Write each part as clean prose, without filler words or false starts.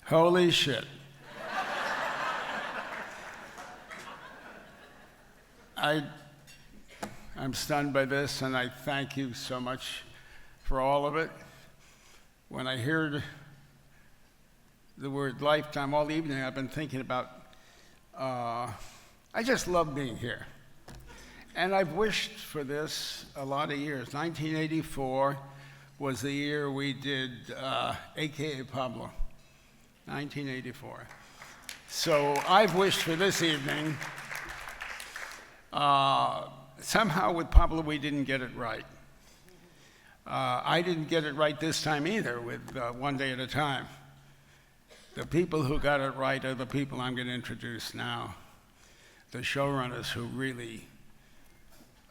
Holy shit. I'm stunned by this, and I thank you so much for all of it. When I heard the word lifetime all evening, I've been thinking about, I just love being here. And I've wished for this a lot of years. 1984 was the year we did AKA Pablo, 1984. So I've wished for this evening. Somehow with Pablo we didn't get it right. I didn't get it right this time either with One Day at a Time. The people who got it right are the people I'm going to introduce now. The showrunners who really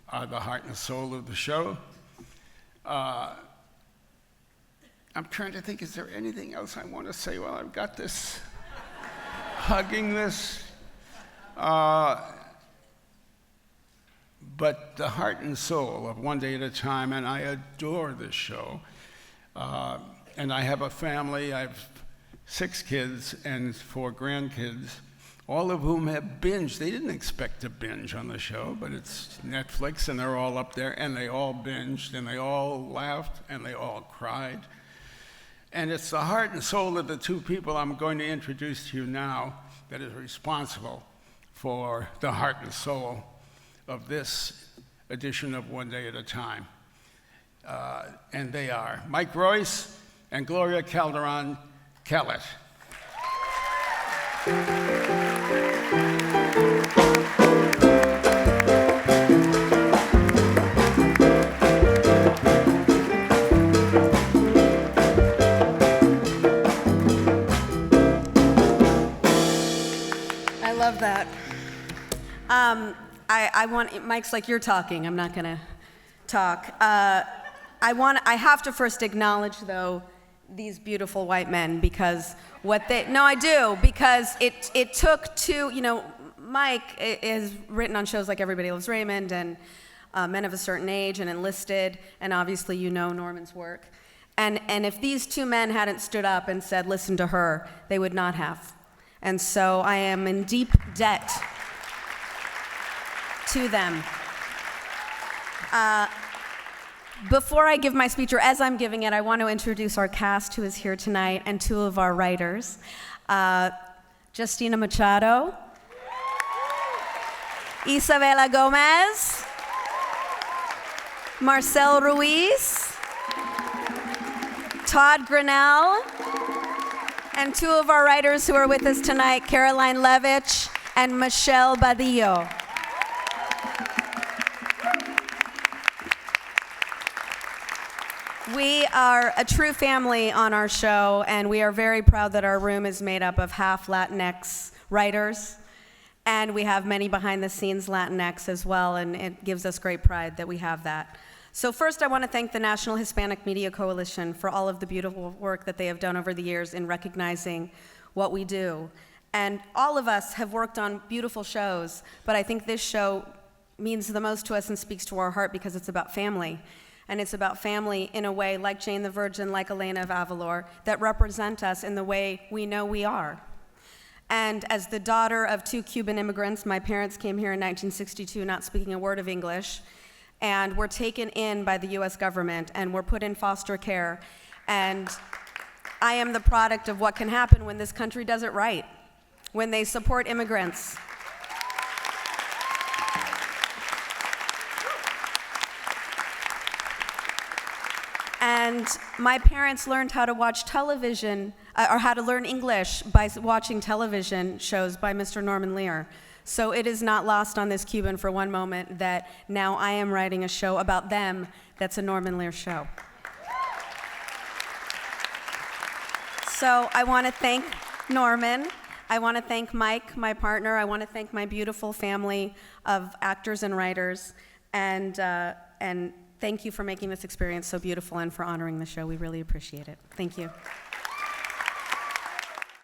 are the heart and soul of the show. I'm trying to think, is there anything else I want to say while I've got this, hugging this? But the heart and soul of One Day at a Time, and I adore this show. And I have a family. I have 6 kids and 4 grandkids, all of whom have binged. They didn't expect to binge on the show, but it's Netflix, and they're all up there, and they all binged, and they all laughed, and they all cried. And it's the heart and soul of the 2 people I'm going to introduce to you now that is responsible for the heart and soul of this edition of One Day at a Time. And they are Mike Royce and Gloria Calderón Kellet. I love that. I want, Mike's like, you're talking, I'm not gonna talk. I have to first acknowledge, though, these beautiful white men, because because it took 2, Mike is written on shows like Everybody Loves Raymond and Men of a Certain Age and Enlisted, and obviously Norman's work. And if these 2 men hadn't stood up and said, listen to her, they would not have. And so I am in deep debt to them. Before I give my speech, or as I'm giving it, I want to introduce our cast who is here tonight and 2 of our writers. Justina Machado, Isabela Gomez, Marcel Ruiz, Todd Grinnell, and 2 of our writers who are with us tonight, Caroline Levitch and Michelle Badillo. We are a true family on our show, and we are very proud that our room is made up of half Latinx writers, and we have many behind-the-scenes Latinx as well, and it gives us great pride that we have that. So first, I want to thank the National Hispanic Media Coalition for all of the beautiful work that they have done over the years in recognizing what we do. And all of us have worked on beautiful shows, but I think this show means the most to us and speaks to our heart because it's about family. And it's about family in a way like Jane the Virgin, like Elena of Avalor, that represent us in the way we know we are. And as the daughter of 2 Cuban immigrants, my parents came here in 1962 not speaking a word of English, and were taken in by the US government and were put in foster care. And I am the product of what can happen when this country does it right, when they support immigrants. And my parents learned how to watch television, or how to learn English by watching television shows by Mr. Norman Lear. So it is not lost on this Cuban for one moment that now I am writing a show about them that's a Norman Lear show. So I want to thank Norman. I want to thank Mike, my partner. I want to thank my beautiful family of actors and writers. And thank you for making this experience so beautiful and for honoring the show. We really appreciate it. Thank you.